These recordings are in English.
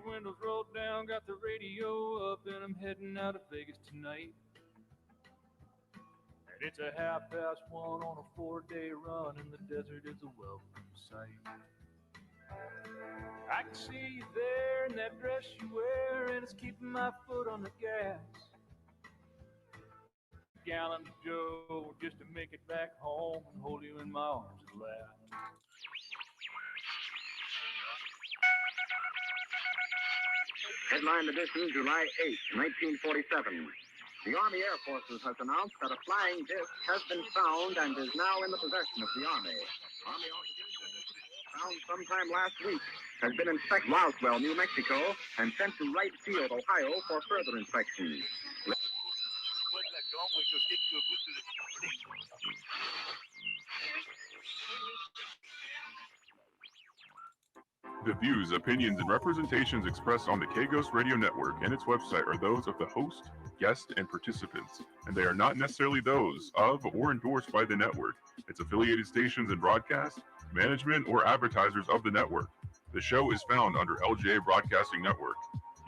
windows rolled down, got the radio up, and I'm heading out of Vegas tonight. And it's a 1:30 on a 4-day run, and the desert is a welcome sight. I can see you there in that dress you wear, and it's keeping my foot on the gas. Gallon of Joe just to make it back home and hold you in my arms at last. Headline edition, July 8, 1947. The Army Air Forces has announced that a flying disc has been found and is now in the possession of the Army. Army officers found sometime last week has been inspected in Roswell, New Mexico, and sent to Wright Field, Ohio, for further inspection. The views, opinions, and representations expressed on the K-Ghost Radio Network and its website are those of the host, guest, and participants, and they are not necessarily those of or endorsed by the network, its affiliated stations and broadcast, management, or advertisers of the network. The show is found under LJA Broadcasting Network.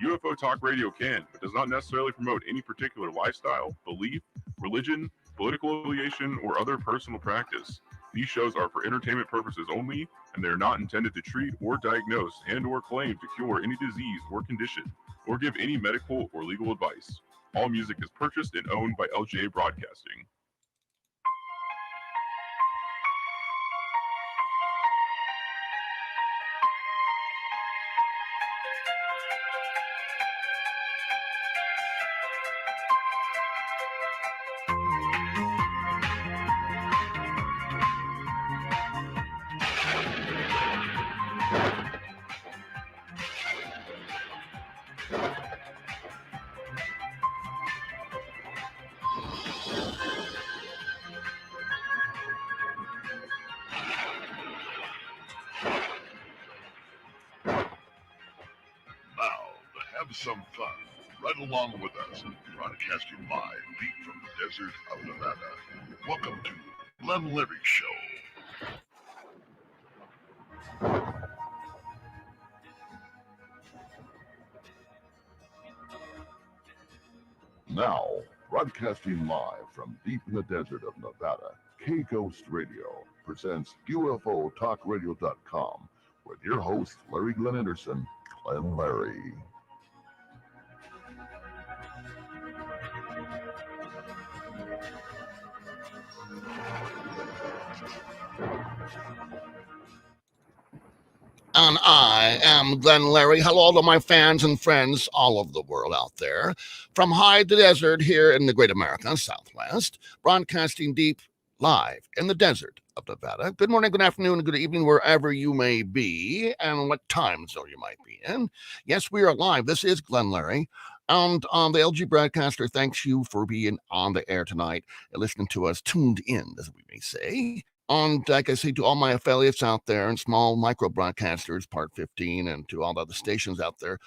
UFO Talk Radio can, but does not necessarily promote any particular lifestyle, belief, religion, political affiliation, or other personal practice. These shows are for entertainment purposes only, and they are not intended to treat or diagnose and or claim to cure any disease or condition, or give any medical or legal advice. All music is purchased and owned by LJA Broadcasting. Some fun right along with us, broadcasting live deep from the desert of Nevada. Welcome to Glenn Leary Show. Now, broadcasting live from deep in the desert of Nevada, K-Ghost Radio presents UFOTalkRadio.com with your host, Larry Glenn Anderson, Glenn Larry. And I am Glenn Larry. Hello to my fans and friends all over the world out there. From high to desert here in the great America Southwest, broadcasting deep live in the desert of Nevada. Good morning, good afternoon, and good evening, wherever you may be and what time zone you might be in. Yes, we are live. This is Glenn Larry. And the LG broadcaster thanks you for being on the air tonight and listening to us, tuned in, as we may say. And like I say, to all my affiliates out there and small micro broadcasters, Part 15, and to all the other stations out there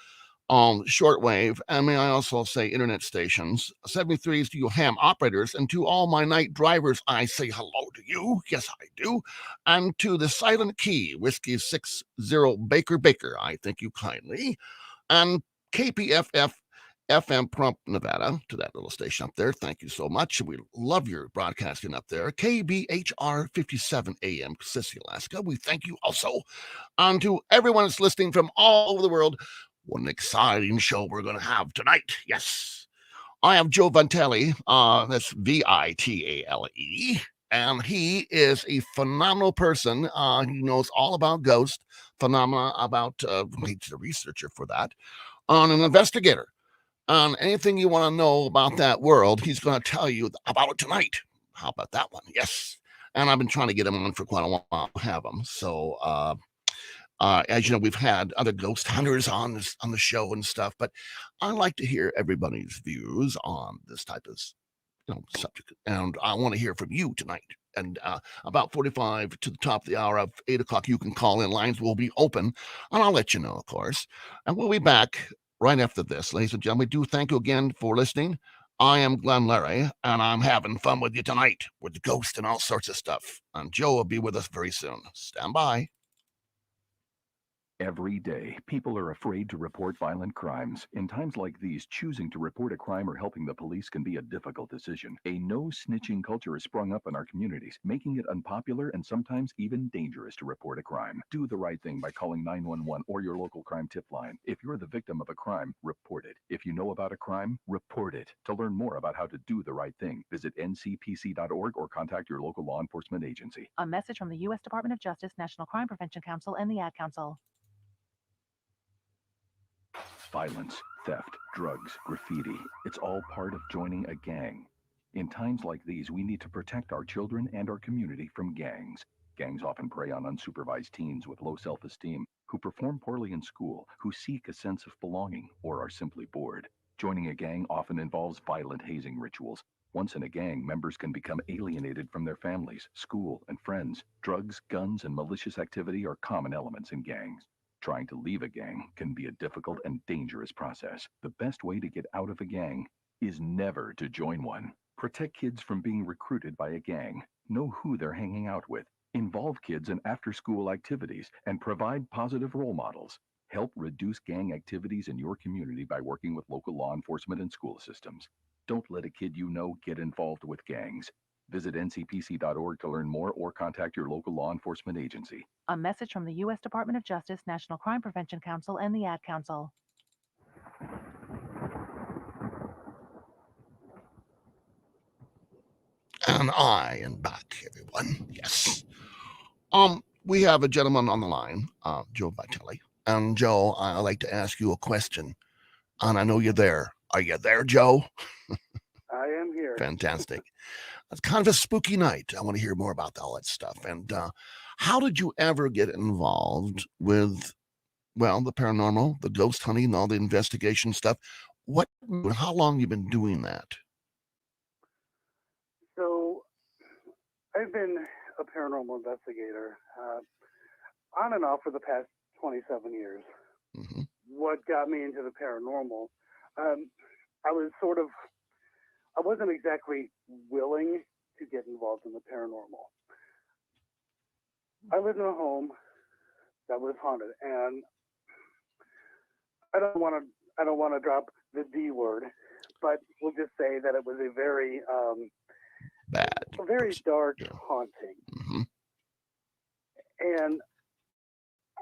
on shortwave, and may I also say internet stations, 73s to you ham operators, and to all my night drivers, I say hello to you. Yes, I do. And to the Silent Key, Whiskey 60 Baker, I thank you kindly. And KPFF FM Prump, Nevada, to that little station up there. Thank you so much. We love your broadcasting up there. KBHR 57 AM, Sissy, Alaska. We thank you also. And to everyone that's listening from all over the world, what an exciting show we're going to have tonight. Yes. I have Joe Vitale. That's Vitale. And he is a phenomenal person. He knows all about ghost phenomena, about, he's a researcher for that, an investigator. On anything you want to know about that world, he's going to tell you about it tonight. How about that one? Yes. And I've been trying to get him on for quite a while to have him. So, as you know, we've had other ghost hunters on the show and stuff, but I like to hear everybody's views on this type of subject. And I want to hear from you tonight. And about 45 to the top of the hour of 8 o'clock, you can call in. Lines will be open, and I'll let you know, of course. And we'll be back right after this. Ladies and gentlemen, we do thank you again for listening. I am Glenn Larry, and I'm having fun with you tonight with the ghost and all sorts of stuff. And Joe will be with us very soon. Stand by. Every day, people are afraid to report violent crimes. In times like these, choosing to report a crime or helping the police can be a difficult decision. A no-snitching culture has sprung up in our communities, making it unpopular and sometimes even dangerous to report a crime. Do the right thing by calling 911 or your local crime tip line. If you're the victim of a crime, report it. If you know about a crime, report it. To learn more about how to do the right thing, visit ncpc.org or contact your local law enforcement agency. A message from the U.S. Department of Justice, National Crime Prevention Council, and the Ad Council. Violence, theft, drugs, graffiti, it's all part of joining a gang. In times like these, we need to protect our children and our community from gangs. Gangs often prey on unsupervised teens with low self-esteem, who perform poorly in school, who seek a sense of belonging, or are simply bored. Joining a gang often involves violent hazing rituals. Once in a gang, members can become alienated from their families, school, and friends. Drugs, guns, and malicious activity are common elements in gangs. Trying to leave a gang can be a difficult and dangerous process. The best way to get out of a gang is never to join one. Protect kids from being recruited by a gang. Know who they're hanging out with. Involve kids in after-school activities and provide positive role models. Help reduce gang activities in your community by working with local law enforcement and school systems. Don't let a kid you know get involved with gangs. Visit ncpc.org to learn more or contact your local law enforcement agency. A message from the U.S. Department of Justice, National Crime Prevention Council, and the Ad Council. And I am back, everyone. Yes. We have a gentleman on the line, Joe Vitale. And Joe, I'd like to ask you a question. And I know you're there. Are you there, Joe? I am here. Fantastic. It's kind of a spooky night. I want to hear more about all that stuff. And how did you ever get involved with, well, the paranormal, the ghost hunting, and all the investigation stuff? How long have you been doing that? So, I've been a paranormal investigator on and off for the past 27 years. Mm-hmm. What got me into the paranormal, I wasn't exactly willing to get involved in the paranormal. I lived in a home that was haunted, and I don't want to drop the D word, but we'll just say that it was a very dark haunting. Mm-hmm. And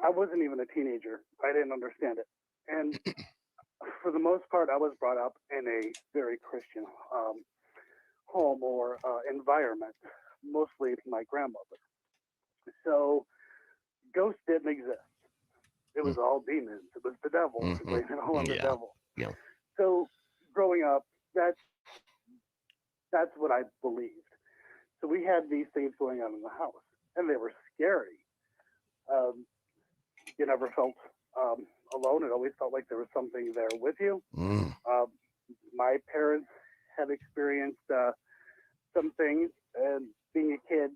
I wasn't even a teenager. I didn't understand it. And for the most part, I was brought up in a very Christian home or environment, mostly my grandmother. So ghosts didn't exist. It was all demons. It was the devil. Mm-hmm. Blame it all on the devil. Yeah. So growing up, that's what I believed. So we had these things going on in the house, and they were scary. You never felt alone. It always felt like there was something there with you. Mm. My parents had experienced some things, and being a kid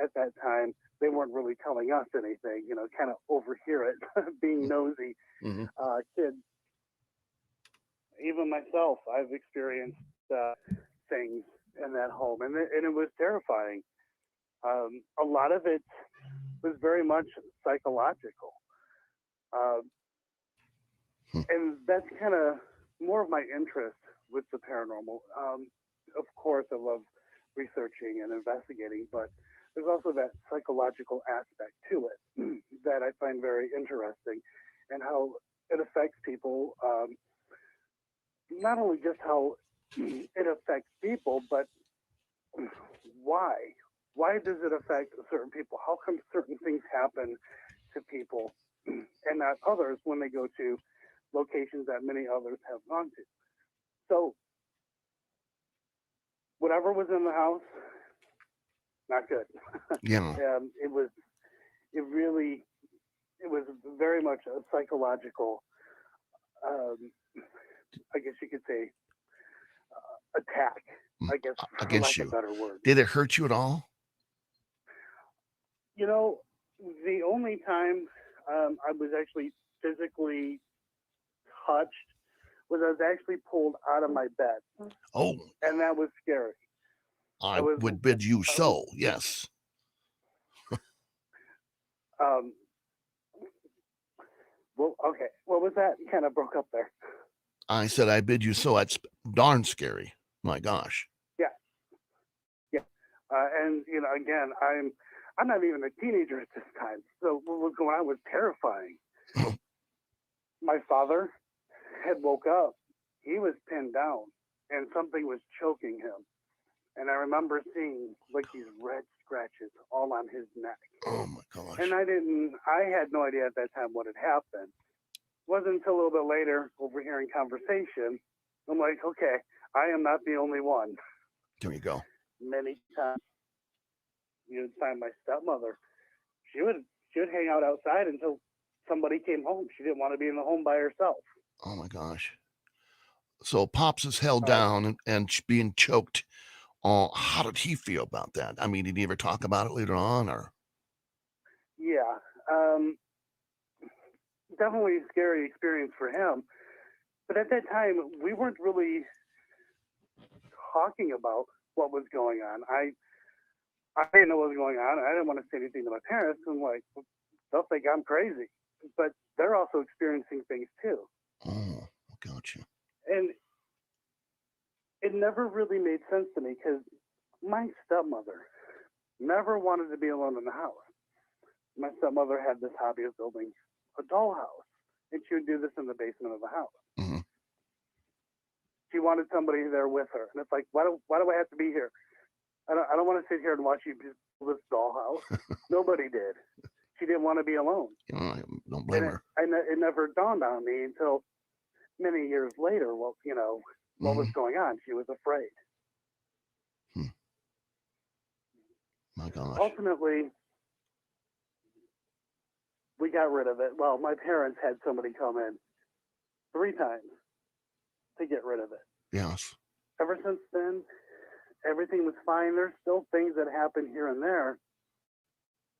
at that time, they weren't really telling us anything, kind of overhear it, being nosy kids. Even myself, I've experienced things in that home, and it was terrifying. A lot of it was very much psychological. And that's kind of more of my interest with the paranormal. Of course, I love researching and investigating, but there's also that psychological aspect to it that I find very interesting, and how it affects people. Not only just how it affects people, but why? Why does it affect certain people? How come certain things happen to people and not others when they go to locations that many others have gone to? So whatever was in the house, not good. Yeah. It was very much a psychological, I guess you could say, attack, I guess, for against lack you. of a better word. Did it hurt you at all? The only time I was actually physically touched was I was actually pulled out of my bed. Oh. And that was scary. I would bid you so, yes. Well, okay. What was that? You kind of broke up there. I said, I bid you so. That's darn scary. My gosh. Yeah. And again, I'm not even a teenager at this time, so what was going on was terrifying. My father had woke up. He was pinned down, and something was choking him. And I remember seeing like these red scratches all on his neck. Oh my gosh. And I had no idea at that time what had happened. It wasn't until a little bit later, overhearing conversation, I'm like, okay, I am not the only one. There you go. Many times, you'd find my stepmother. She would hang out outside until somebody came home. She didn't want to be in the home by herself. Oh my gosh. So Pops is held down and being choked. How did he feel about that? I mean, did he ever talk about it later on, or? Yeah, definitely a scary experience for him. But at that time, we weren't really talking about what was going on. I didn't know what was going on. I didn't want to say anything to my parents. I'm like, they'll think I'm crazy. But they're also experiencing things too. Oh, gotcha. And it never really made sense to me because my stepmother never wanted to be alone in the house. My stepmother had this hobby of building a dollhouse, and she would do this in the basement of the house. Mm-hmm. She wanted somebody there with her, and it's like, why do I have to be here? I don't want to sit here and watch you build this dollhouse. Nobody did. She didn't want to be alone. I don't blame her. It never dawned on me until many years later. What was going on? She was afraid. My gosh. Ultimately, we got rid of it. Well, my parents had somebody come in 3 times to get rid of it. Yes. Ever since then, everything was fine. There's still things that happen here and there.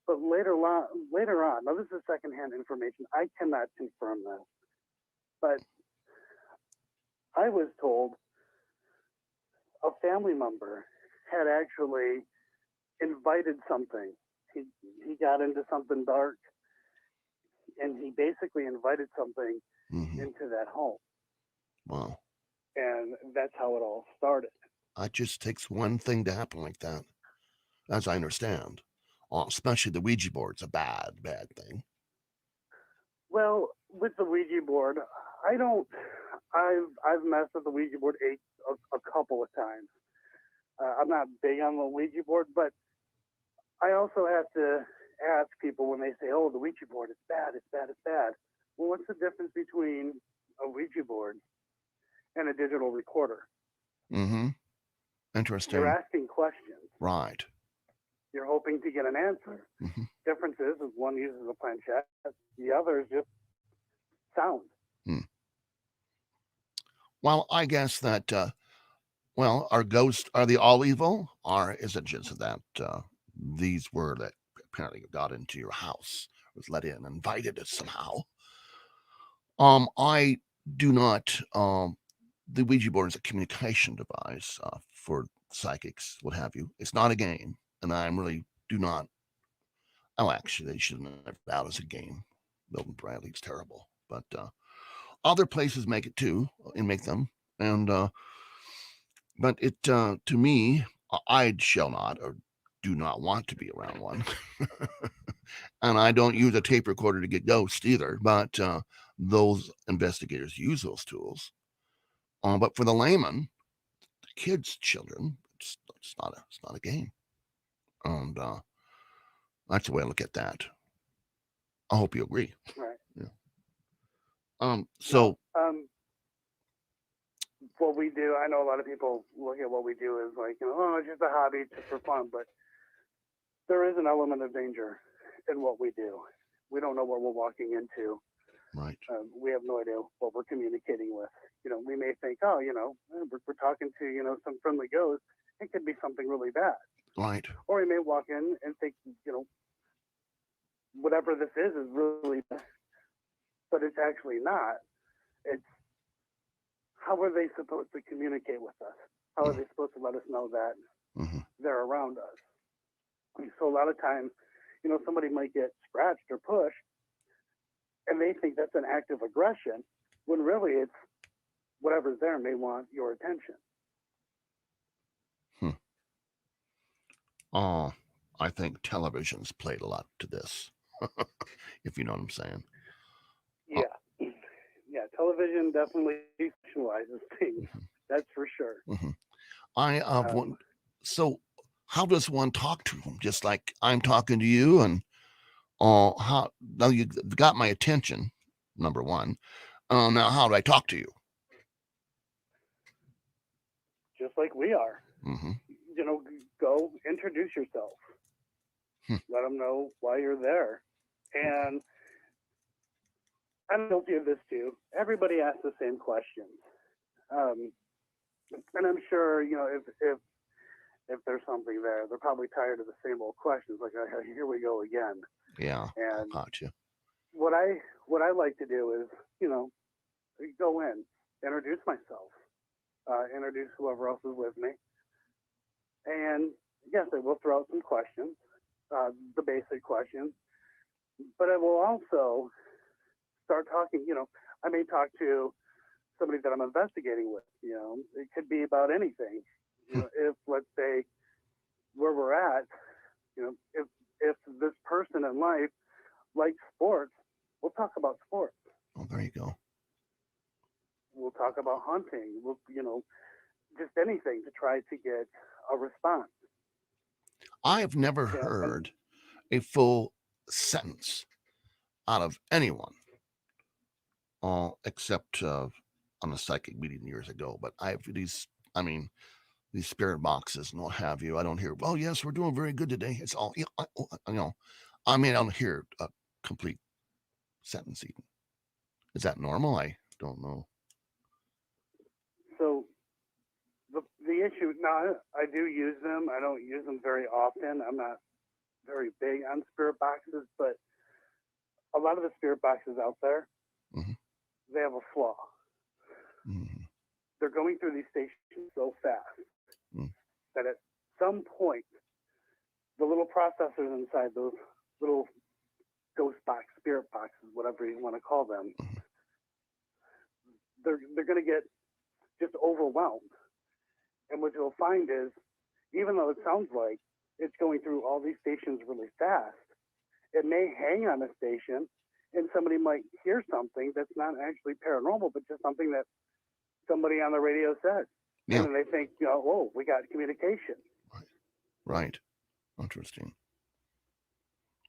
But later on, now this is secondhand information. I cannot confirm this. But I was told a family member had actually invited something. He got into something dark, and he basically invited something into that home. Wow. And that's how it all started. It just takes one thing to happen like that, as I understand. Especially the Ouija board's a bad thing. Well, with the Ouija board, I've messed with the Ouija board a couple of times. I'm not big on the Ouija board, but I also have to ask people when they say, oh, the Ouija board is bad, it's bad, it's bad. Well, what's the difference between a Ouija board and a digital recorder? Mm-hmm. Interesting. You're asking questions. Right. You're hoping to get an answer. Mm-hmm. Difference is one uses a planchette, the other is just sound. Well, I guess that, are ghosts, are they all evil? Or is it just that these were that apparently got into your house, was let in, invited us somehow? I do not, the Ouija board is a communication device for psychics, what have you. It's not a game, and I really do not. Oh, actually, they should have never put it out as a game. Milton Bradley's terrible, but other places make it too, and make them, and but it to me, I shall not or do not want to be around one, and I don't use a tape recorder to get ghosts either. But those investigators use those tools. But for the layman, the kids, children, it's not a game, and that's the way I look at that. I hope you agree. Right. Yeah. So. What we do, I know a lot of people look at what we do as like, oh, it's just a hobby, just for fun, but there is an element of danger in what we do. We don't know what we're walking into. Right. We have no idea what we're communicating with. We may think, oh, we're talking to, some friendly ghost. It could be something really bad. Right. Or we may walk in and think, whatever this is really bad. But it's actually not. It's, how are they supposed to communicate with us? How are they supposed to let us know that they're around us? So a lot of times, somebody might get scratched or pushed, and they think that's an act of aggression, when really it's whatever's there may want your attention. Oh, I think television's played a lot to this, if you know what I'm saying. Yeah. Yeah, television definitely visualizes things. That's for sure. I so how does one talk to them? Just like I'm talking to you, and how now you got my attention, number one. Now how do I talk to you? Just like we are. Mm-hmm. You know, go introduce yourself. Let them know why you're there. And I'm guilty of this too. Everybody asks the same questions. And I'm sure, you know, if there's something there, they're probably tired of the same old questions. Like, here we go again. Yeah, And gotcha. what I like to do is, you know, go in, introduce myself, introduce whoever else is with me, and yes, I will throw out some questions, the basic questions, but I will also start talking. You know, I may talk to somebody that I'm investigating with. You know, it could be about anything. You know, if let's say where we're at, you know, if this person in life likes sports, we'll talk about sports. Oh, there you go. We'll talk about hunting. We'll, you know, just anything to try to get a response. I have never heard a full sentence out of anyone, except on a psychic meeting years ago. But I have these spirit boxes and what have you. I don't hear, well, yes, we're doing very good today. It's all, you know, I mean, I don't hear a complete sentence even. Is that normal? I don't know. So the issue, now I do use them. I don't use them very often. I'm not very big on spirit boxes, but a lot of the spirit boxes out there, they have a flaw. They're going through these stations so fast that at some point, the little processors inside those little ghost box, spirit boxes, whatever you want to call them, they're going to get just overwhelmed. And what you'll find is, even though it sounds like it's going through all these stations really fast, it may hang on a station and somebody might hear something that's not actually paranormal, but just something that somebody on the radio said. Yeah. And they think, you know, oh, we got communication. Right. Interesting.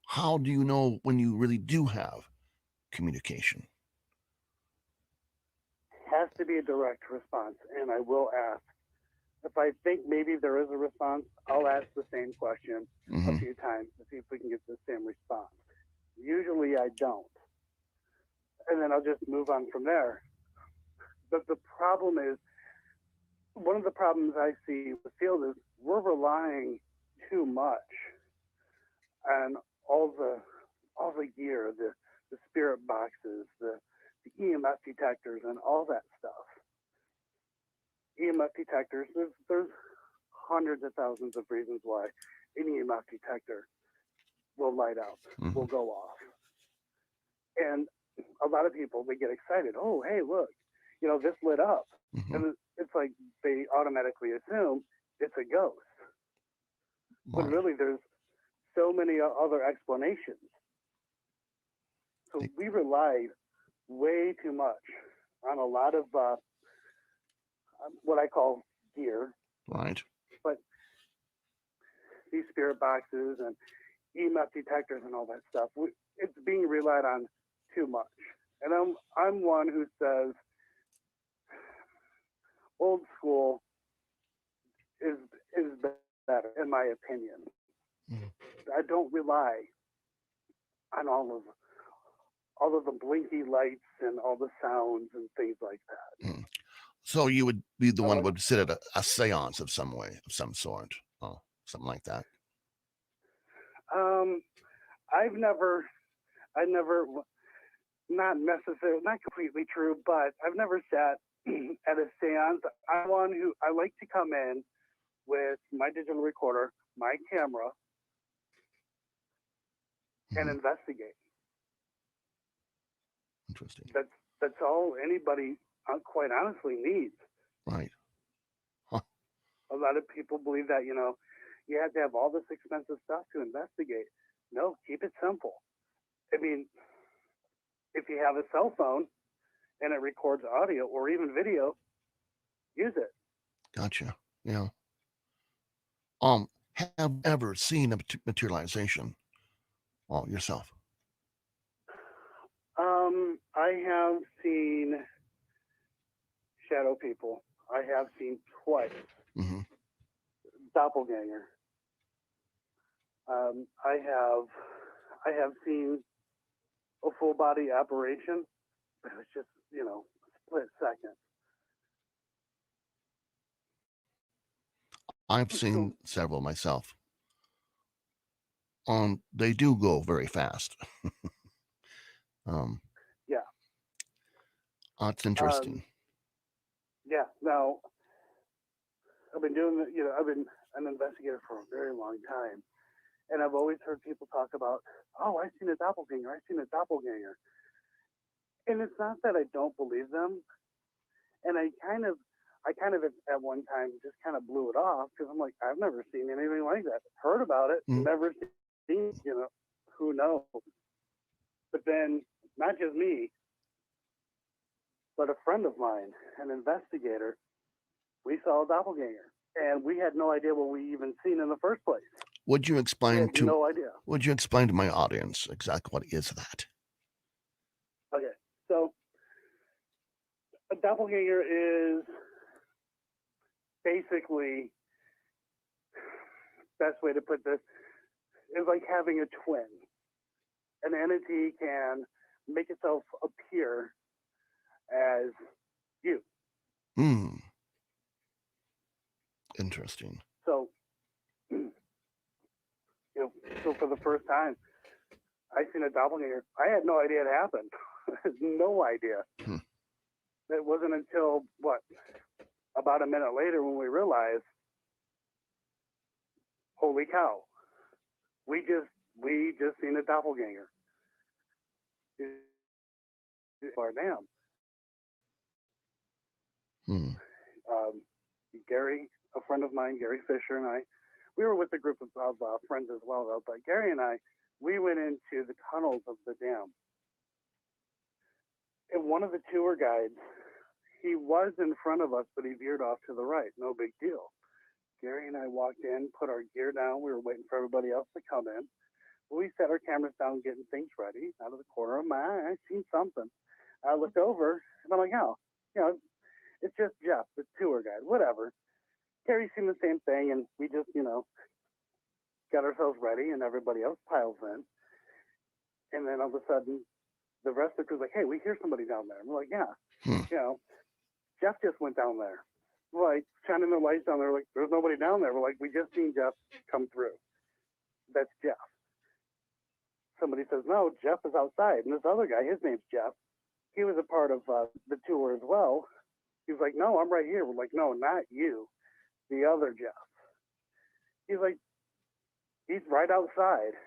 How do you know when you really do have communication? Has to be a direct response, and I will ask. If I think maybe there is a response, I'll ask the same question a few times to see if we can get the same response. Usually I don't. And then I'll just move on from there. But the problem is, one of the problems I see with the field is we're relying too much on all the gear, the spirit boxes, the EMF detectors, and all that stuff. EMF detectors, there's hundreds of thousands of reasons why an EMF detector will light up, will go off. And a lot of people, they get excited. Oh, hey, look, you know, this lit up. And it's like they automatically assume it's a ghost. But really, there's so many other explanations. So we relied way too much on a lot of what I call gear. Right. But these spirit boxes and EMF detectors and all that stuff, it's being relied on too much. And I'm one who says old school is better, in my opinion. I don't rely on all of the blinky lights and all the sounds and things like that. So you would be the one who would sit at a seance of some sort, something like that. I never, not necessarily, not completely true, but I've never sat at a seance. I'm one who I like to come in with my digital recorder, my camera, and investigate. Interesting. That's all anybody, quite honestly, needs. Right. Huh. A lot of people believe that, you have to have all this expensive stuff to investigate. No, keep it simple. I mean, if you have a cell phone and it records audio or even video, use it. Gotcha. Yeah. Have you ever seen a materialization yourself? I have seen shadow people. I have seen twice. Mm-hmm. Doppelganger. I have seen a full body apparition, but it was just, a split second. I've seen several myself. They do go very fast. Yeah. It's interesting. Yeah. Now, I've been doing, I've been an investigator for a very long time, and I've always heard people talk about, oh, I've seen a doppelganger. I've seen a doppelganger. And it's not that I don't believe them. And I kind of at one time just kind of blew it off because I'm like, I've never seen anything like that. Heard about it, never seen, who knows? But then, not just me, but a friend of mine, an investigator, we saw a doppelganger, and we had no idea what we even seen in the first place. Would you explain no idea. Would you explain to my audience exactly what is that? Okay, so a doppelganger is basically, best way to put this, is like having a twin. An entity can make itself appear as you. Interesting. So, so for the first time, I seen a doppelganger. I had no idea it happened. No idea. It wasn't until about a minute later when we realized, holy cow, we just seen a doppelganger. Our dam. Gary, a friend of mine, Gary Fisher, and I, we were with a group of friends as well, though. But Gary and I, we went into the tunnels of the dam. And one of the tour guides, he was in front of us, but he veered off to the right. No big deal. Gary and I walked in, put our gear down. We were waiting for everybody else to come in. We set our cameras down, getting things ready. Out of the corner of my eye, I seen something. I looked over, and I'm like, oh, it's just Jeff, the tour guide, whatever. Gary's seen the same thing, and we just, got ourselves ready, and everybody else piles in. And then all of a sudden, the rest of the crew's like, hey, we hear somebody down there. And we're like, yeah. Jeff just went down there. We're like, shining the lights down there. Like, there's nobody down there. We're like, we just seen Jeff come through. That's Jeff. Somebody says, no, Jeff is outside. And this other guy, his name's Jeff. He was a part of the tour as well. He's like, no, I'm right here. We're like, no, not you. The other Jeff. He's like, he's right outside.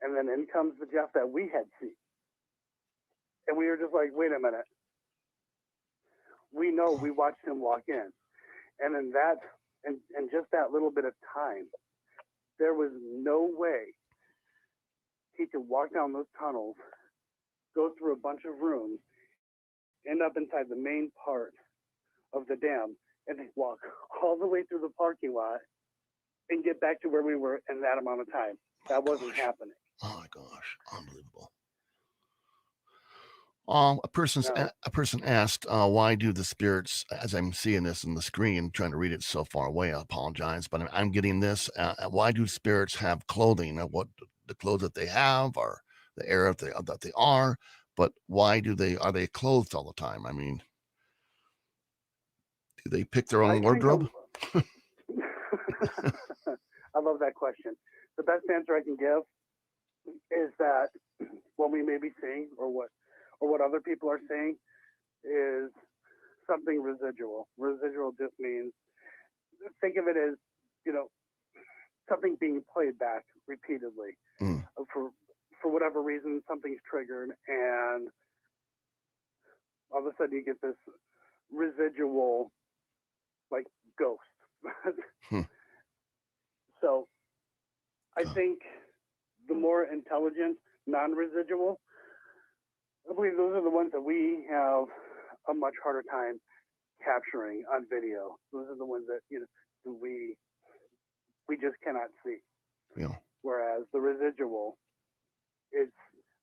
And then in comes the Jeff that we had seen. And we were just like, wait a minute. We know we watched him walk in. And in that, and just that little bit of time, there was no way he could walk down those tunnels, go through a bunch of rooms, end up inside the main part of the dam, and walk all the way through the parking lot and get back to where we were in that amount of time. That wasn't happening. Oh my gosh, unbelievable. A person asked, why do the spirits, as I'm seeing this in the screen, trying to read it so far away, I apologize, but I'm getting this. Why do spirits have clothing? What the clothes that they have, or the era that they are, but why are they clothed all the time? I mean, do they pick their own wardrobe? I love that question. The best answer I can give is that what we may be seeing, or what other people are saying, is something residual. Residual just means, think of it as, something being played back repeatedly. For whatever reason, something's triggered, and all of a sudden you get this residual, like, ghost. So I think the more intelligent, non-residual, I believe those are the ones that we have a much harder time capturing on video. Those are the ones that, you know, we just cannot see. Yeah. Whereas the residual, it's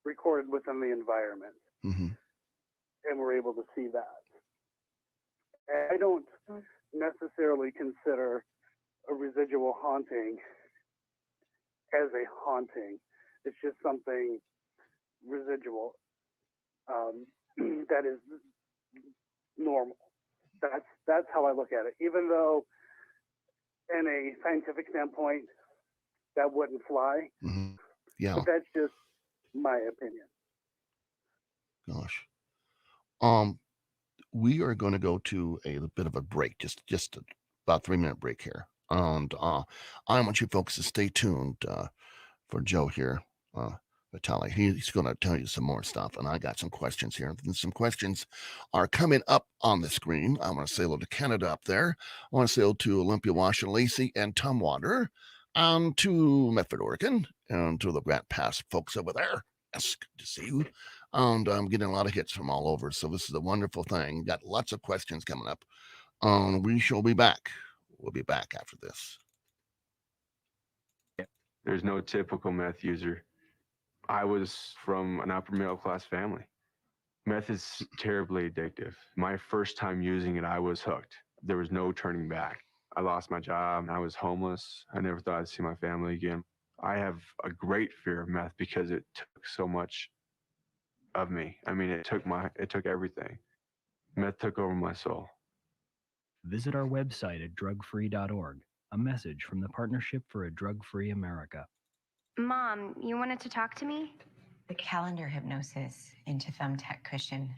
recorded within the environment, Mm-hmm. and we're able to see that. And I don't necessarily consider a residual haunting as a haunting. It's just something residual that is normal. That's how I look at it. Even though, in a scientific standpoint, that wouldn't fly. Mm-hmm. Yeah. But that's just my opinion. Gosh. We are going to go to a bit of a break, just about 3-minute break here. And I want you folks to stay tuned for Joe here, Vitale. He's going to tell you some more stuff, and I got some questions here. And some questions are coming up on the screen. I want to say hello to Canada up there. I want to say hello to Olympia, Washington, Lacey, and Tumwater, and to Medford, Oregon, and to the Grant Pass folks over there. Yes, good to see you. And I'm getting a lot of hits from all over. So this is a wonderful thing. Got lots of questions coming up. We shall be back. We'll be back after this. There's no typical meth user. I was from an upper middle class family. Meth is terribly addictive. My first time using it, I was hooked. There was no turning back. I lost my job. I was homeless. I never thought I'd see my family again. I have a great fear of meth because it took so much of me. I mean, it took everything. Meth took over my soul. Visit our website at drugfree.org. A message from the Partnership for a Drug-Free America. Mom, you wanted to talk to me? The calendar hypnosis into thumbtack cushion,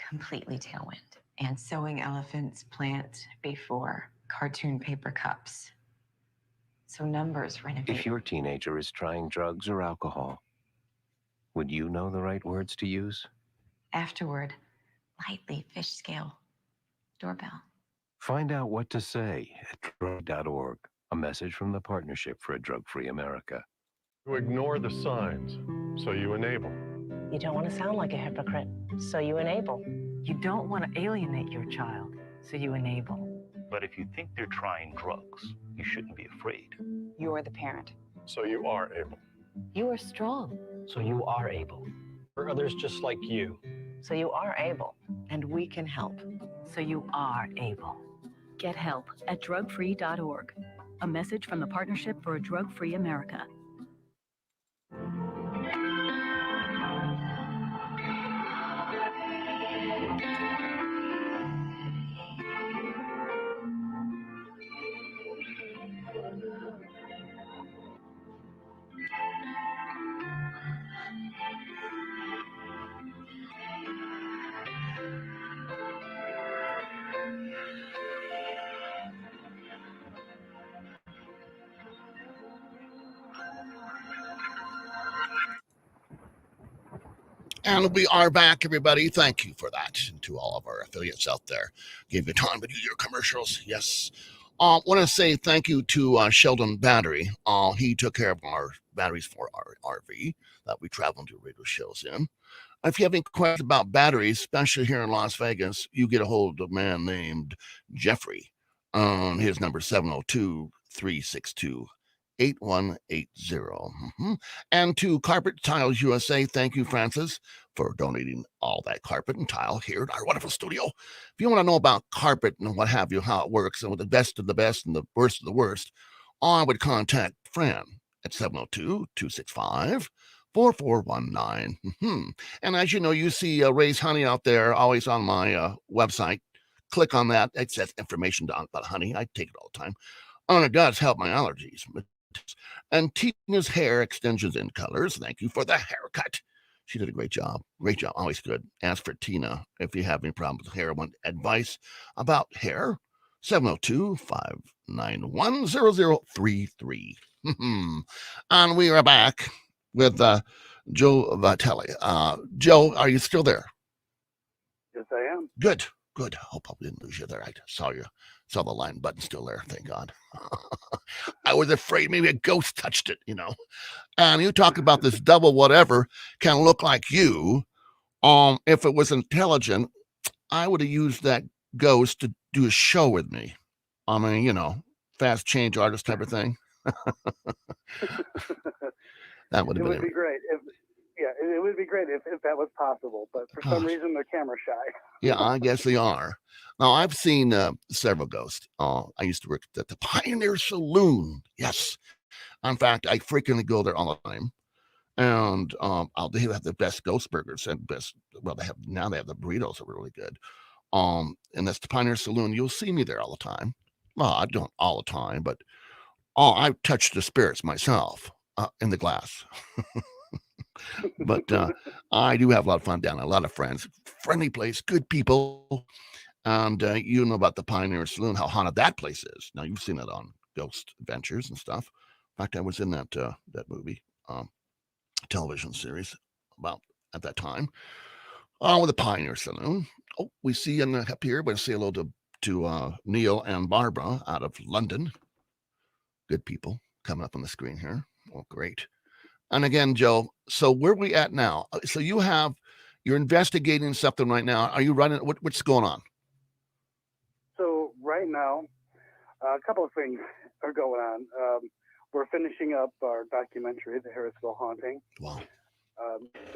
completely tailwind. And sewing elephants plant before cartoon paper cups. So numbers renovate. If your teenager is trying drugs or alcohol, would you know the right words to use? Afterward, lightly fish scale. Doorbell. Find out what to say at drug.org. A message from the Partnership for a Drug-Free America. You ignore the signs, so you enable. You don't want to sound like a hypocrite, so you enable. You don't want to alienate your child, so you enable. But if you think they're trying drugs, you shouldn't be afraid. You're the parent. So you are able. You are strong. So you are able. For others just like you. So you are able. And we can help. So you are able. Get help at drugfree.org. A message from the Partnership for a Drug-Free America. And we are back, everybody. Thank you for that. And to all of our affiliates out there. Gave you time to do your commercials. Yes. I want to say thank you to Sheldon Battery. He took care of our batteries for our RV that we travel to radio shows in. If you have any questions about batteries, especially here in Las Vegas, you get a hold of a man named Jeffrey. His number 702-362-8180. And to Carpet Tiles USA, thank you, Francis, for donating all that carpet and tile here at our wonderful studio. If you want to know about carpet and what have you, how it works, and with the best of the best and the worst of the worst, I would contact Fran at 702-265-4419. And as you know, you see Ray's Honey out there, always on my website. Click on that. It says information about honey. I take it all the time. And it does help my allergies. And Tina's Hair Extensions and Colors, thank you for the haircut. She did a great job. Great job. Always good. Ask for Tina if you have any problems with hair, want advice about hair. 702-591-0033. And we are back with Joe Vitale. Joe, are you still there? Yes, I am. Good. Hope I didn't lose you there. I saw the line button still there. Thank God. I was afraid maybe a ghost touched it, And you talk about this double whatever can look like you. If it was intelligent, I would have used that ghost to do a show with me. I mean, fast change artist type of thing. That would have been. Be great it would be great if that was possible. But for some reason, they're camera shy. Yeah, I guess they are. Now, I've seen several ghosts. I used to work at the Pioneer Saloon. Yes. In fact, I frequently go there all the time. And they have the best ghost burgers and they have the burritos are really good. And that's the Pioneer Saloon. You'll see me there all the time. Well, I don't all the time, but I touch the spirits myself in the glass. But I do have a lot of fun down there. A lot of friends, friendly place, good people. And you know about the Pioneer Saloon, how haunted that place is. Now, you've seen it on Ghost Adventures and stuff. In fact, I was in that movie, television series about at that time with the Pioneer Saloon. Oh, we see up here, we'll say hello to Neil and Barbara out of London. Good people coming up on the screen here. Oh, great. And again, Joe, so where are we at now? So you're investigating something right now. Are you running? What's going on? So right now, a couple of things are going on. We're finishing up our documentary, The Harrisville Haunting. Wow.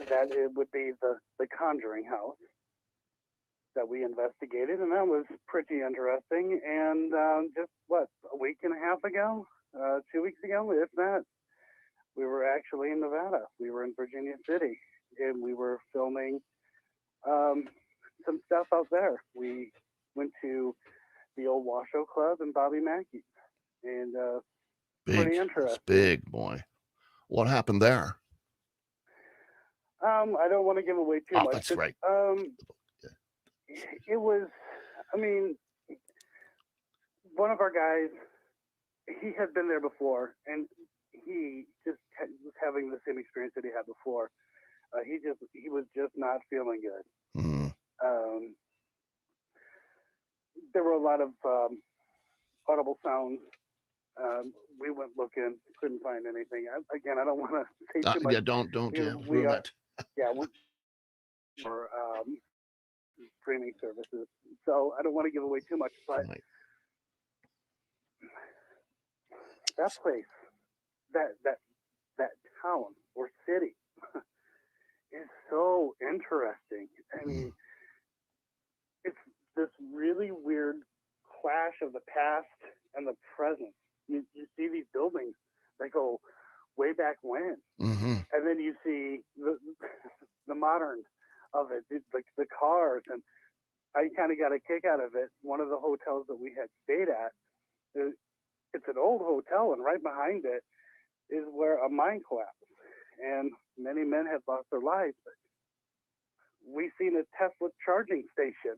That it would be the Conjuring house that we investigated, and that was pretty interesting. And just a week and a half ago, 2 weeks ago, if not, we were actually in Nevada. We were in Virginia City, and we were filming some stuff out there. We went to the old Washoe Club and Bobby Mackey's, and pretty interesting. Big boy. What happened there? I don't want to give away too much. That's right. It was, one of our guys, he had been there before, and he just was having the same experience that he had before. He was just not feeling good. Mm-hmm. There were a lot of audible sounds. We went looking, couldn't find anything. I don't want to say too much. Yeah, don't ruin it. Yeah, for streaming services, so I don't want to give away too much. But that place, that town or city, is so interesting. I mean, it's this really weird clash of the past and the present. You see these buildings that go way back when, and then you see the modern of it, like the cars. And I kind of got a kick out of it. One of the hotels that we had stayed at, it's an old hotel, and right behind it is where a mine collapsed, and many men have lost their lives. But we seen a Tesla charging station.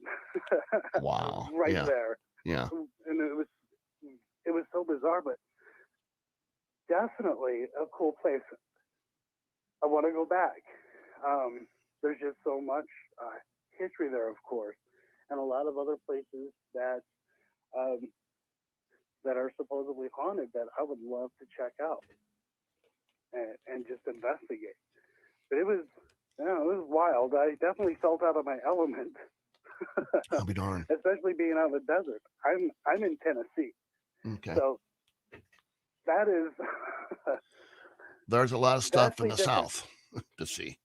Wow! Right there. Yeah. And it was so bizarre, but definitely a cool place. I want to go back. There's just so much history there, of course, and a lot of other places that are supposedly haunted that I would love to check out and just investigate. But it was wild. I definitely felt out of my element. I'll be darned. Especially being out in the desert. I'm in Tennessee. Okay. So that is. There's a lot of stuff in the different. South to see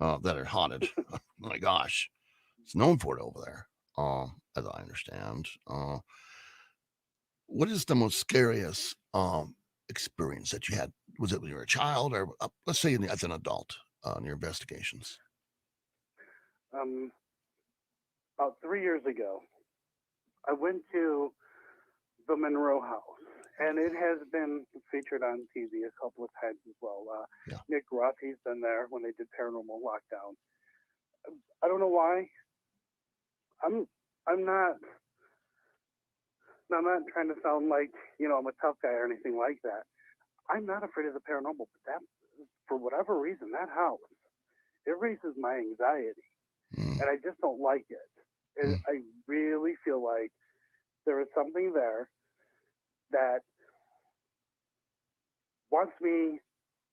that are haunted. Oh my gosh, it's known for it over there, as I understand. What is the most scariest experience that you had? Was it when you were a child, or let's say as an adult in your investigations? About 3 years ago, I went to the Monroe House, and it has been featured on TV a couple of times as well. Nick Rothie's been there when they did Paranormal Lockdown. I don't know why. I'm not trying to sound like I'm a tough guy or anything like that. I'm not afraid of the paranormal, but that, for whatever reason, that house, it raises my anxiety. and I just don't like it. And I really feel like there is something there that wants me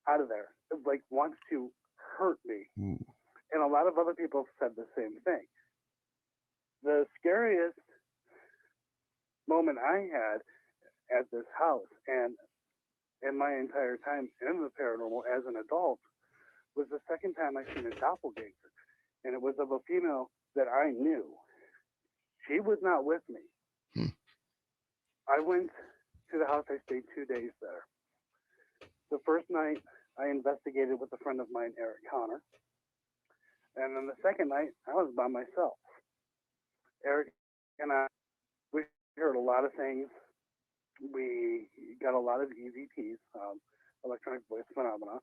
out of there, like wants to hurt me. And a lot of other people have said the same thing. The scariest moment I had at this house and in my entire time in the paranormal as an adult was the second time I seen a doppelganger. And it was of a female that I knew. She was not with me. I went to the house. I stayed 2 days there. The first night, I investigated with a friend of mine, Eric Connor. And then the second night, I was by myself. Eric and I, we heard a lot of things. We got a lot of EVPs, electronic voice phenomena.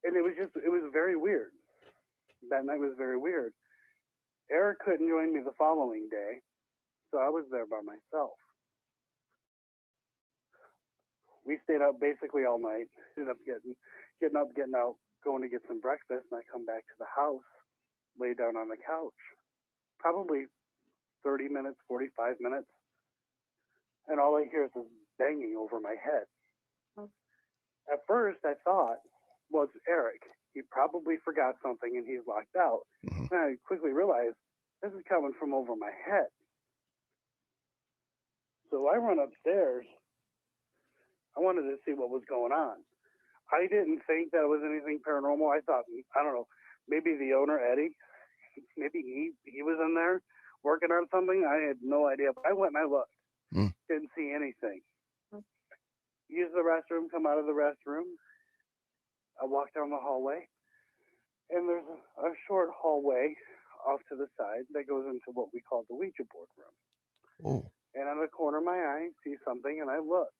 And it was very weird. That night was very weird. Eric couldn't join me the following day, so I was there by myself. We stayed up basically all night, ended up getting out, going to get some breakfast, and I come back to the house, lay down on the couch, probably 30 minutes, 45 minutes, and all I hear is this banging over my head. At first, I thought, well, it's Eric. He probably forgot something and he's locked out. And I quickly realized this is coming from over my head. So I run upstairs. I wanted to see what was going on. I didn't think that it was anything paranormal. I thought, I don't know, maybe the owner, Eddie, maybe he was in there working on something. I had no idea. But I went and I looked. Didn't see anything. Used the restroom, come out of the restroom. I walked down the hallway, and there's a short hallway off to the side that goes into what we call the Ouija board room. And out of the corner of my eye, I see something, and I look.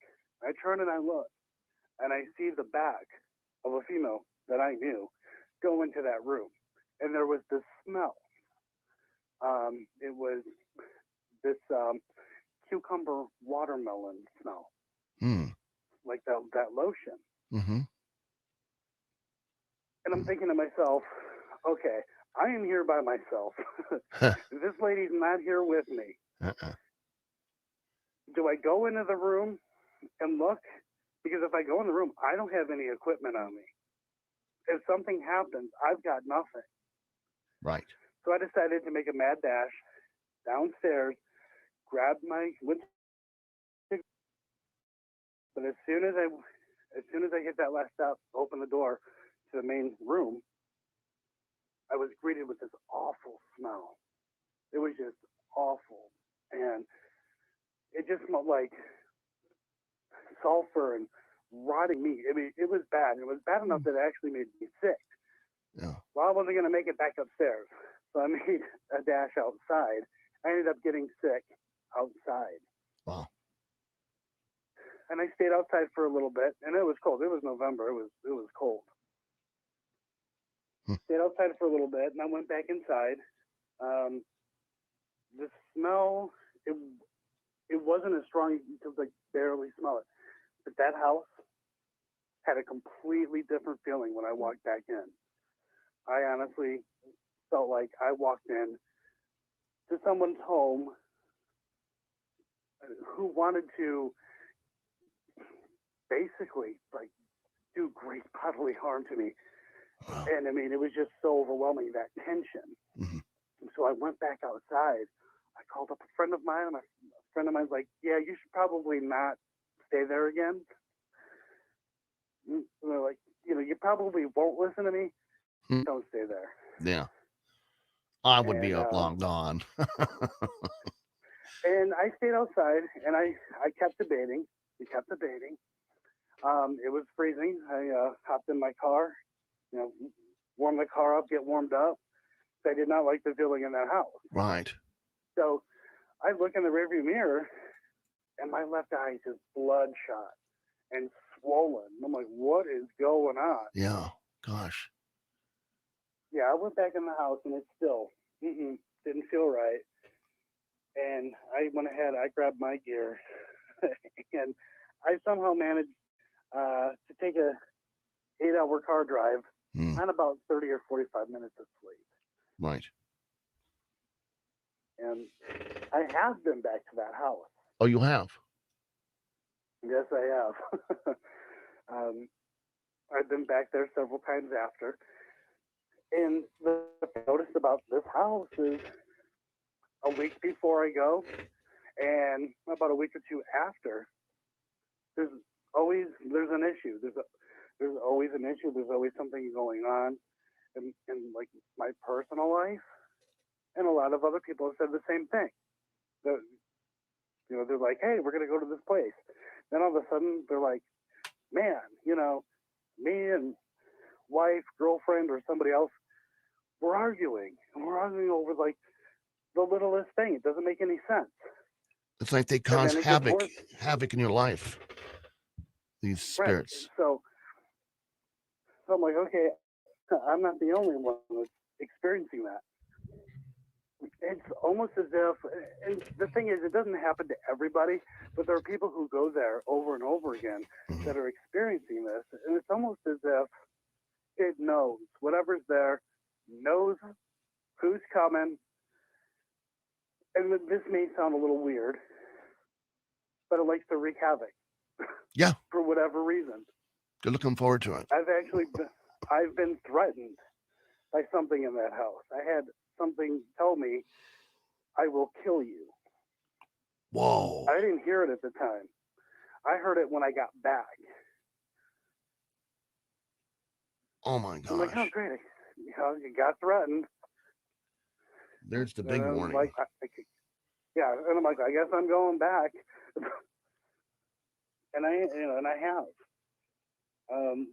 I turn and I look, and I see the back of a female that I knew go into that room. And there was this smell. It was this cucumber watermelon smell, like that lotion. And I'm thinking to myself, okay, I am here by myself. This lady's not here with me. Do I go into the room and look? Because if I go in the room, I don't have any equipment on me. If something happens, I've got nothing. Right. So I decided to make a mad dash downstairs, grabbed but as soon as I hit that last step, open the door to the main room, I was greeted with this awful smell. It was just awful. And it just smelled like sulfur and rotting meat. I mean, it was bad. It was bad enough that it actually made me sick. Well, I wasn't going to make it back upstairs. So I made a dash outside. I ended up getting sick outside. Wow. And I stayed outside for a little bit, and it was cold. It was November. It was cold. Stayed outside for a little bit, and I went back inside. The smell, it wasn't as strong. You could like barely smell it. But that house had a completely different feeling when I walked back in. I honestly felt like I walked in to someone's home who wanted to basically like do great bodily harm to me. And I mean, it was just so overwhelming, that tension. And so I went back outside. I called up a friend of mine, and a friend of mine's like, yeah, you should probably not stay there again. And they're like, you probably won't listen to me. Don't stay there. Yeah. I would be up long gone. And I stayed outside, and I kept debating. We kept debating. It was freezing. I hopped in my car, warm the car up, get warmed up. I did not like the feeling in that house. Right. So I look in the rearview mirror, and my left eye is just bloodshot and swollen. I'm like, what is going on? Yeah. Gosh. Yeah, I went back in the house, and it still didn't feel right. And I went ahead, I grabbed my gear, and I somehow managed to take a 8-hour car drive on about 30 or 45 minutes of sleep. Right. And I have been back to that house. Oh, you have? Yes, I have. I've been back there several times after. And the thing I noticed about this house is a week before I go and about a week or two after, there's an issue. There's always an issue. There's always something going on in like my personal life. And a lot of other people have said the same thing. They're like, hey, we're going to go to this place. Then all of a sudden they're like, man, me and wife, girlfriend, or somebody else, we're arguing. And we're arguing over like the littlest thing. It doesn't make any sense. It's like they cause havoc in your life. These spirits. Right. So I'm like, okay, I'm not the only one that's experiencing that. It's almost as if, and the thing is, it doesn't happen to everybody, but there are people who go there over and over again that are experiencing this, and it's almost as if it knows, whatever's there, knows who's coming. And this may sound a little weird, but it likes to wreak havoc. Yeah. For whatever reason. You're looking forward to it. I've been threatened by something in that house. I had something tell me, I will kill you. Whoa. I didn't hear it at the time. I heard it when I got back. Oh my gosh. I'm like, oh great. You got threatened. There's the big warning. Like, yeah, and I'm like, I guess I'm going back. And I have.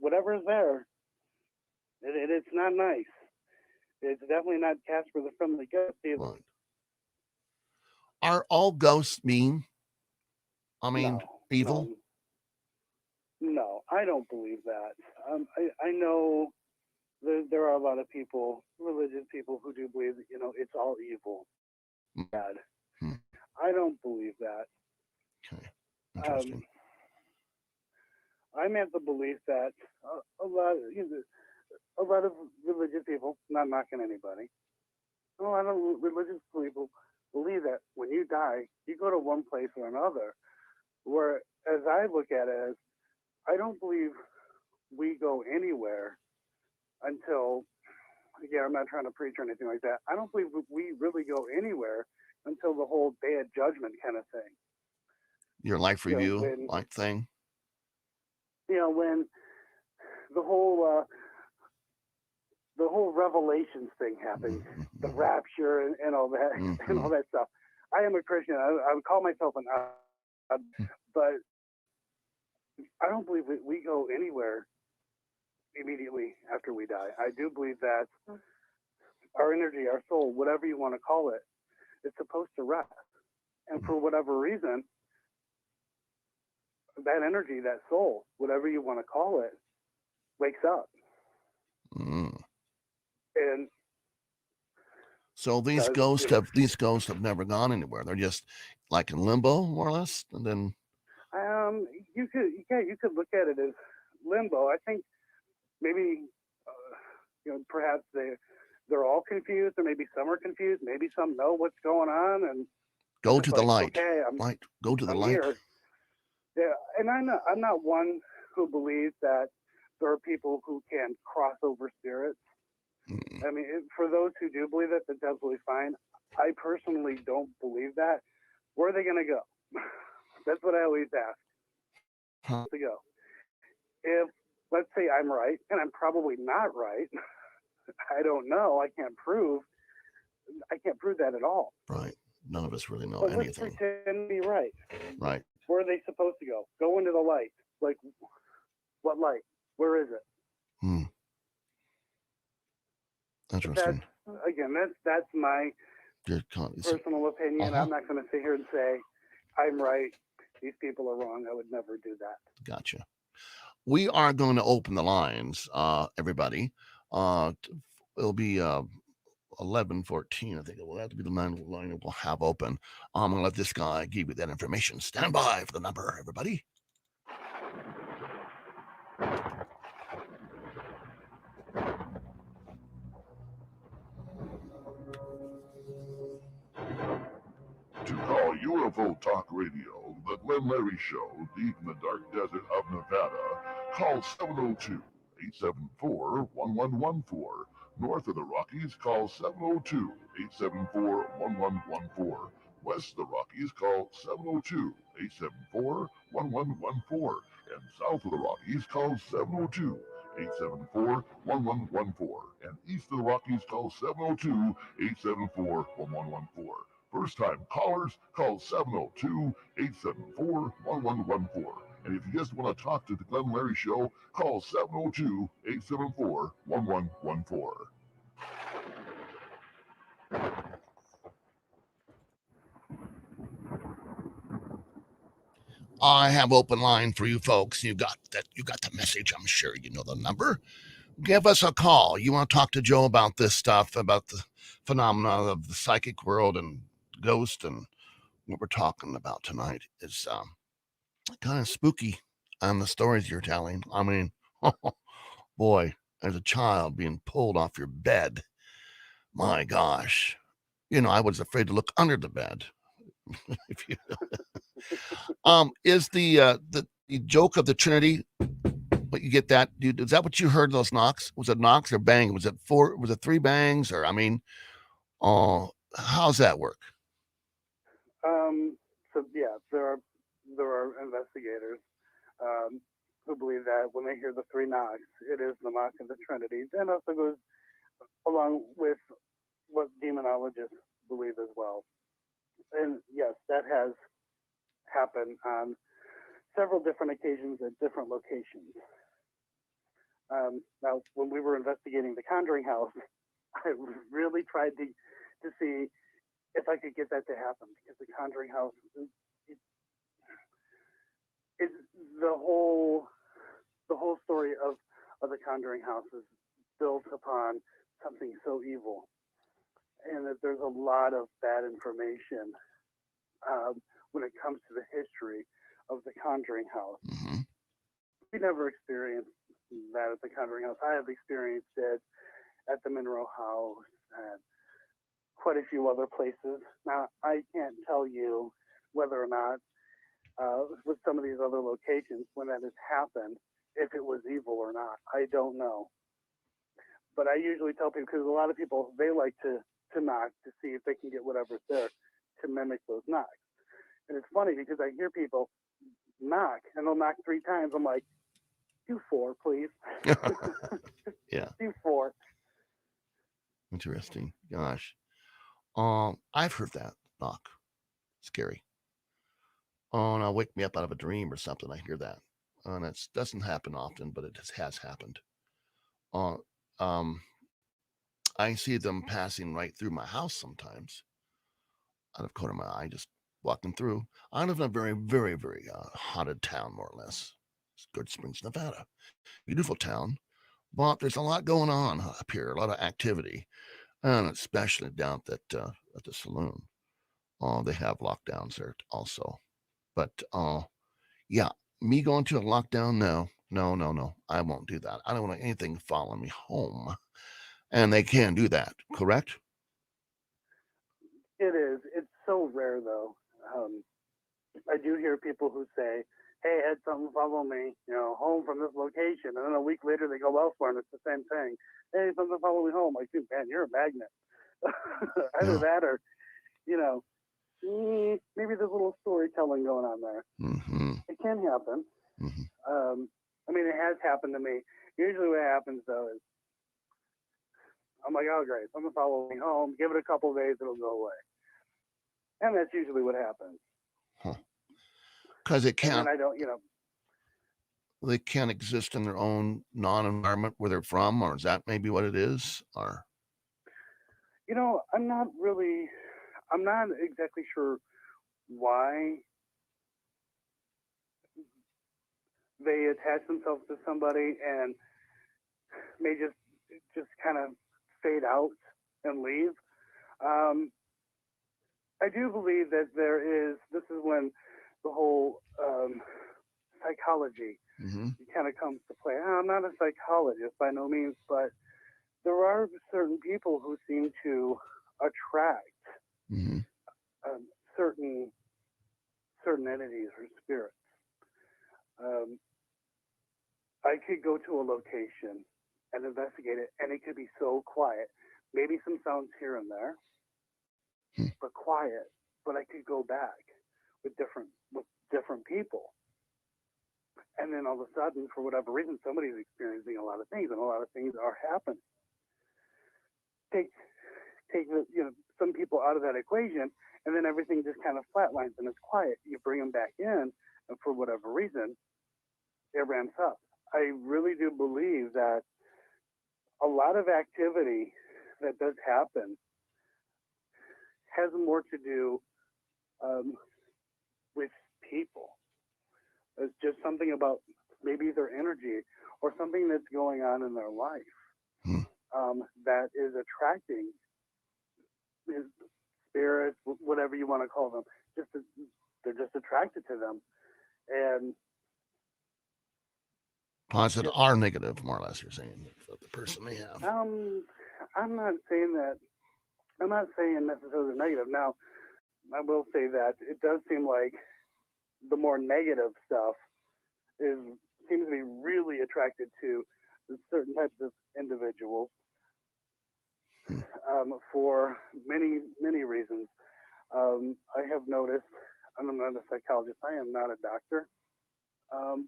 Whatever's there, it's not nice. It's definitely not Casper the Friendly Ghost either. Right. Are all ghosts mean? I mean, evil? No, I don't believe that. I know there are a lot of people, religious people, who do believe that, it's all evil. Bad. I don't believe that. Okay. Interesting. I'm at the belief that a lot of religious people, not knocking anybody, a lot of religious people believe that when you die, you go to one place or another. Where, as I look at it, as I don't believe we go anywhere until, again, I'm not trying to preach or anything like that. I don't believe we really go anywhere until the whole day of judgment kind of thing. Your life review thing? When the whole Revelations thing happens, the rapture and all that, and all that stuff. I am a Christian. I would call myself an but I don't believe that we go anywhere immediately after we die. I do believe that our energy, our soul, whatever you want to call it, it's supposed to rest. And for whatever reason, that energy, that soul, whatever you want to call it, wakes up. And so these ghosts have never gone anywhere. They're just like in limbo, more or less, and then. You could look at it as limbo. I think maybe perhaps they're all confused, or maybe some are confused. Maybe some know what's going on and go to the light. Okay, go to the light. Here. Yeah, and I'm not one who believes that there are people who can cross over spirits. I mean, for those who do believe that, that's absolutely fine. I personally don't believe that. Where are they going to go? That's what I always ask. To go. If, let's say I'm right, and I'm probably not right, I don't know. I can't prove that at all. Right. None of us really know anything. Anything. Let's pretend to be right. Right. Where are they supposed to go? Go into the light. Like, what light? Where is it? Interesting. That's my personal opinion. I'm not going to sit here and say I'm right, these people are wrong. I would never do that. Gotcha. We are going to open the lines, everybody. It'll be 11:14. I think it will have to be the line we'll have open. I'm going to let this guy give you that information. Stand by for the number, everybody. for UFO Talk Radio, the Glenn Larry Show, deep in the dark desert of Nevada. Call 702-874-1114. North of the Rockies, call 702-874-1114. West of the Rockies, call 702-874-1114. And south of the Rockies, call 702-874-1114. And east of the Rockies, call 702-874-1114. First time callers, call 702-874-1114. And if you just want to talk to the Glenn Larry Show, call 702-874-1114. I have open line for you folks. You got that? You got the message. I'm sure you know the number. Give us a call. You want to talk to Joe about this stuff, about the phenomena of the psychic world and ghost, and what we're talking about tonight is kind of spooky on the stories you're telling. I mean, boy, as a child being pulled off your bed, my gosh, I was afraid to look under the bed. If you is the joke of the Trinity? But you get that, dude? Is that what you heard? Those knocks? Was it knocks or bang? Was it four? Was it three bangs? Or how's that work? So yeah, there are investigators who believe that when they hear the three knocks, it is the knock of the Trinity, and also goes along with what demonologists believe as well. And yes, that has happened on several different occasions at different locations. Now, when we were investigating the Conjuring House, I really tried to see if I could get that to happen, because the Conjuring House, the whole story of the Conjuring House is built upon something so evil, and that there's a lot of bad information when it comes to the history of the Conjuring House. Mm-hmm. We never experienced that at the Conjuring House. I have experienced it at the Monroe House and quite a few other places. Now, I can't tell you whether or not with some of these other locations when that has happened, if it was evil or not. I don't know. But I usually tell people, because a lot of people, they like to knock to see if they can get whatever's there to mimic those knocks. And it's funny because I hear people knock and they'll knock 3 times. I'm like, do 4, please. Yeah. Do 4. Interesting. Gosh. I've heard that knock. Scary. Oh, now wake me up out of a dream or something. I hear that. And it doesn't happen often, but it has happened. I see them passing right through my house sometimes. Out of corner of my eye, just walking through. I live in a very, very, very haunted town, more or less. It's Good Springs, Nevada. Beautiful town, but there's a lot going on up here, a lot of activity, and especially down at the saloon. They have lockdowns there also. But yeah, me going to a lockdown, no. I won't do that. I don't want anything following me home. And they can do that, correct? It is. It's so rare, though. I do hear people who say, hey, I had something follow me, home from this location. And then a week later, they go elsewhere, and it's the same thing. Hey, something follow me home. Like, dude, man, you're a magnet. Either that or, maybe there's a little storytelling going on there. Mm-hmm. It can happen. Mm-hmm. I mean, it has happened to me. Usually what happens, though, is I'm like, oh, great, someone follow me home. Give it a couple of days, it'll go away. And that's usually what happens. Because it can't. And I don't, They can't exist in their own non-environment where they're from, or is that maybe what it is? Or I'm not exactly sure why they attach themselves to somebody and may just kind of fade out and leave. I do believe that this is when the whole psychology kind of comes to play. I'm not a psychologist by no means, but there are certain people who seem to attract certain certain entities or spirits. I could go to a location and investigate it, and it could be so quiet. Maybe some sounds here and there, but quiet. But I could go back with different people, and then all of a sudden, for whatever reason, somebody's experiencing a lot of things, and a lot of things are happening. Take some people out of that equation, and then everything just kind of flatlines and it's quiet. You bring them back in, and for whatever reason, it ramps up. I really do believe that a lot of activity that does happen has more to do with people. It's just something about maybe their energy or something that's going on in their life that is attracting spirits, whatever you want to call them. They're just attracted to them, and positive or negative, more or less. You're saying that the person may have. I'm not saying that. I'm not saying necessarily negative. Now, I will say that it does seem like the more negative stuff seems to be really attracted to certain types of individuals for many reasons. I have noticed, I'm not a psychologist, I am not a doctor,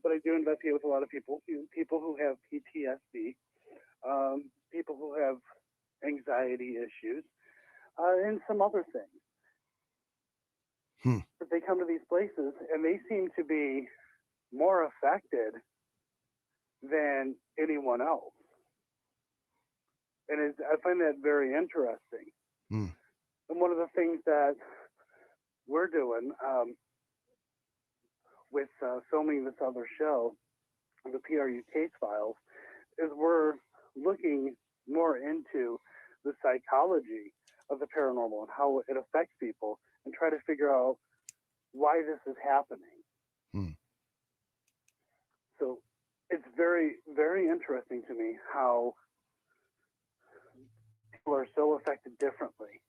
but I do investigate with a lot of people who have PTSD, people who have anxiety issues, and some other things. But they come to these places and they seem to be more affected than anyone else. And I find that very interesting. And one of the things that we're doing with filming this other show, the PRU Case Files, is we're looking more into the psychology of the paranormal and how it affects people and try to figure out why this is happening. So it's very, very interesting to me how people are so affected differently.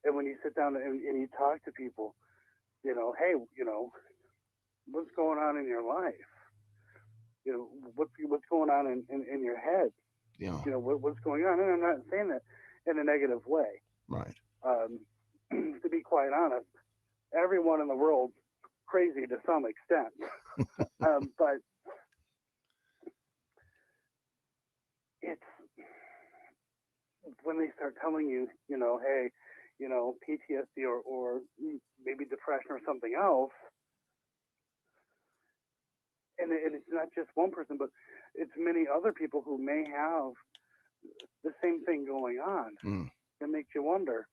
And when you sit down and you talk to people, hey, what's going on in your life? What's going on in your head? What's going on? And I'm not saying that in a negative way. Right. To be quite honest, everyone in the world's crazy to some extent. But it's when they start telling you, hey, PTSD or maybe depression or something else, and it's not just one person, but it's many other people who may have the same thing going on. It makes you wonder,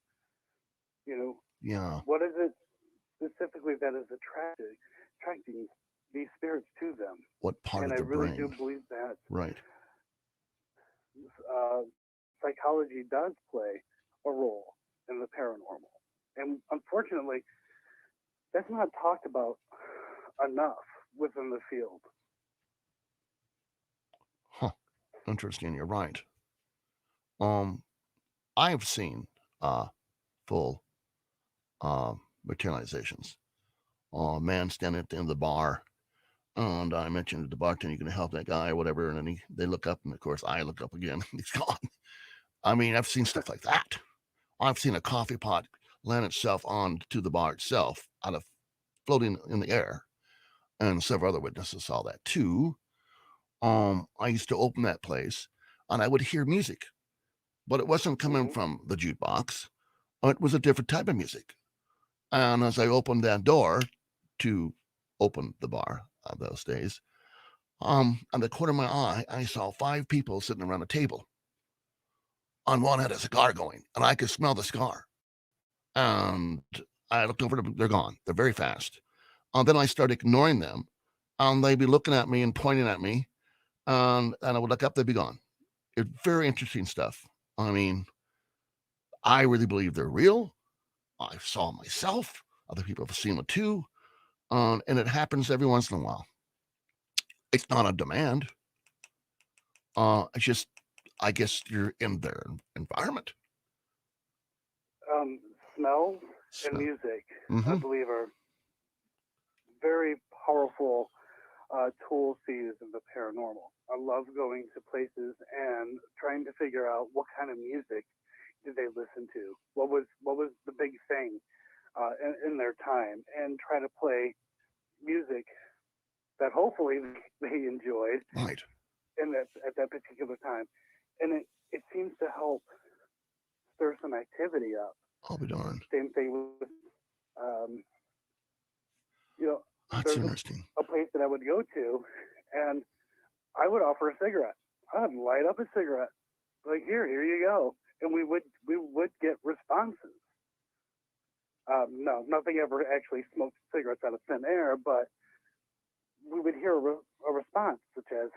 what is it specifically that is attracting these spirits to them? What part and of the I really brain? do believe that Right. Psychology does play a role in the paranormal. And unfortunately, that's not talked about enough within the field. Interesting. You're right. I've seen full materializations. A man standing at the end of the bar, and I mentioned to the bartender, "You can help that guy," or whatever, and then they look up, and of course I look up again, and he's gone. I mean, I've seen stuff like that. I've seen a coffee pot land itself onto the bar itself, out of floating in the air, and several other witnesses saw that too. I used to open that place, and I would hear music, but it wasn't coming from the jukebox. It was a different type of music. And as I opened that door to open the bar of those days, on the corner of my eye, I saw 5 people sitting around a table. On one had a cigar going, and I could smell the cigar. And I looked over them, they're gone. They're very fast. Then I started ignoring them, and they'd be looking at me and pointing at me, and I would look up, they'd be gone. It's very interesting stuff. I mean, I really believe they're real. I saw myself. Other people have seen it too. And it happens every once in a while. It's not on demand. It's just, I guess you're in their environment. Smells and music, I believe, are very powerful tools to use in the paranormal. I love going to places and trying to figure out what kind of music did they listen to, what was the big thing in their time, and try to play music that hopefully they enjoyed right at that particular time, and it seems to help stir some activity up. I'll be darned. Same thing with that's interesting. A place that I would go to, and I would offer a cigarette. I'd light up a cigarette, like here you go, and we would get responses. No, nothing ever actually smoked cigarettes out of thin air, but we would hear a response such as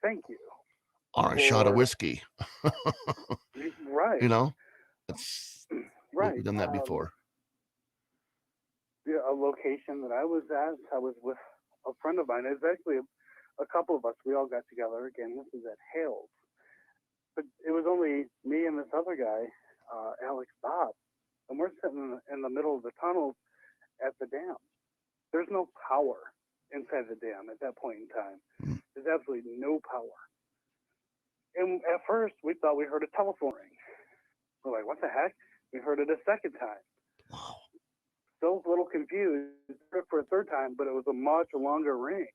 "Thank you," or a shot of whiskey. Right. You know, it's right. We've done that before. A location that I was at, I was with a friend of mine. It was actually a couple of us. We all got together. Again, this was at Hales. But it was only me and this other guy, Alex Bob. And we're sitting in the middle of the tunnels at the dam. There's no power inside the dam at that point in time. There's absolutely no power. And at first, we thought we heard a telephone ring. We're like, what the heck? We heard it a second time. Wow. Still a little confused for a third time, but it was a much longer ring.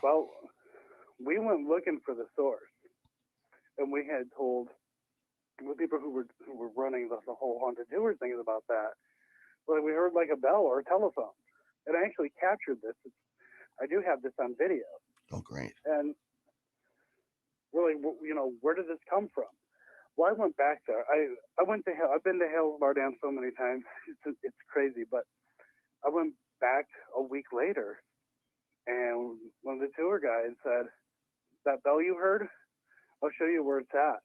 Well, we went looking for the source, and we had told the people who were running the whole haunted tour thing about that. Well, we heard like a bell or a telephone, and I actually captured this. I do have this on video. Oh, great! And really, where did this come from? Well, I went back there. I went to I've been to Hales Bar Dam so many times. It's crazy, but I went back a week later, and one of the tour guides said, "That bell you heard? I'll show you where it's at."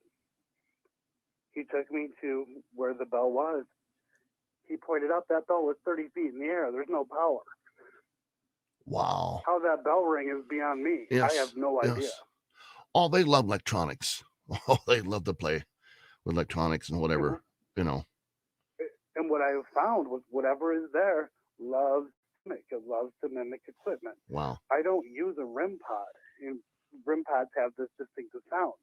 He took me to where the bell was. He pointed out that bell was 30 feet in the air. There's no power. Wow. How that bell ring is beyond me. Yes. I have no idea. Oh, they love electronics. Oh, they love to play with electronics and whatever, And what I found was whatever is there loves to mimic equipment. Wow. I don't use a REM pod. And REM pods have this distinctive sound.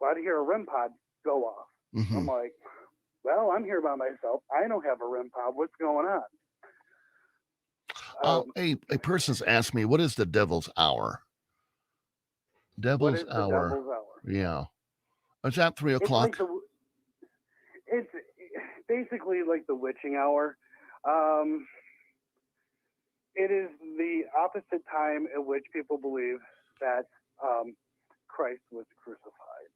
So I'd hear a REM pod go off. Mm-hmm. I'm like, well, I'm here by myself. I don't have a REM pod. What's going on? A person's asked me, what is the devil's hour? Devil's hour. Devil's hour? Yeah. Is that 3 o'clock? It's basically like the witching hour. It is the opposite time at which people believe that Christ was crucified.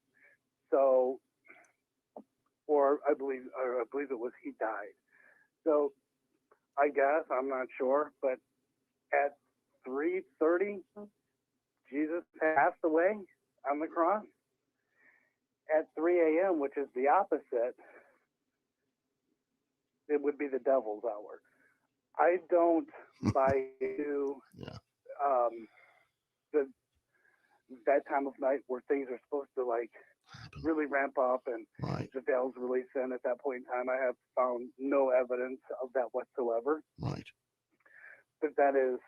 So, or I believe it was he died. So, I guess I'm not sure, but at 3:30, Jesus passed away on the cross. At 3 a.m., which is the opposite, it would be the devil's hour. I don't buy into that time of night where things are supposed to like really ramp up and the veil's really thin at that point in time. I have found no evidence of that whatsoever. Right. But that is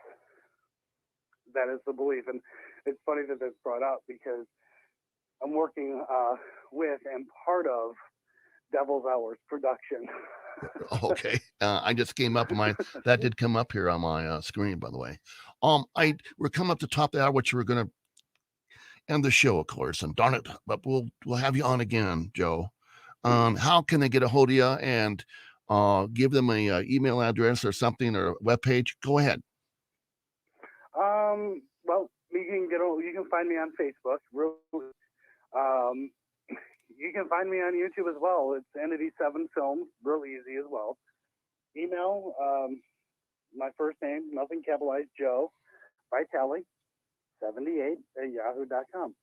the belief. And it's funny that that's brought up because I'm working with and part of Devil's Hours production. Okay. I just came up on that did come up here on my screen, by the way. We're coming up to top of the hour, which we're going to end the show, of course, and darn it, but we'll have you on again, Joe. How can they get a hold of you and give them a email address or something or a webpage? Go ahead. Well, you can find me on Facebook. You can find me on YouTube as well. It's Entity 7 Films, real easy as well. Email, my first name, nothing capitalized, Joe, Vitale, 78 at yahoo.com.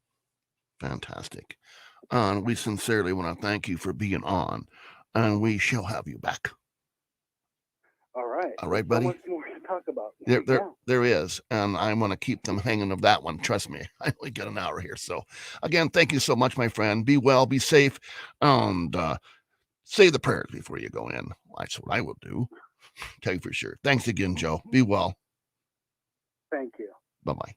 Fantastic. We sincerely want to thank you for being on, and we shall have you back. All right. All right, buddy. So much more to talk about. There is, and I want to keep them hanging of that one. Trust me, I only got an hour here. So, again, thank you so much, my friend. Be well, be safe, and say the prayers before you go in. That's what I will do. Okay, for sure. Thanks again, Joe. Be well. Thank you. Bye-bye.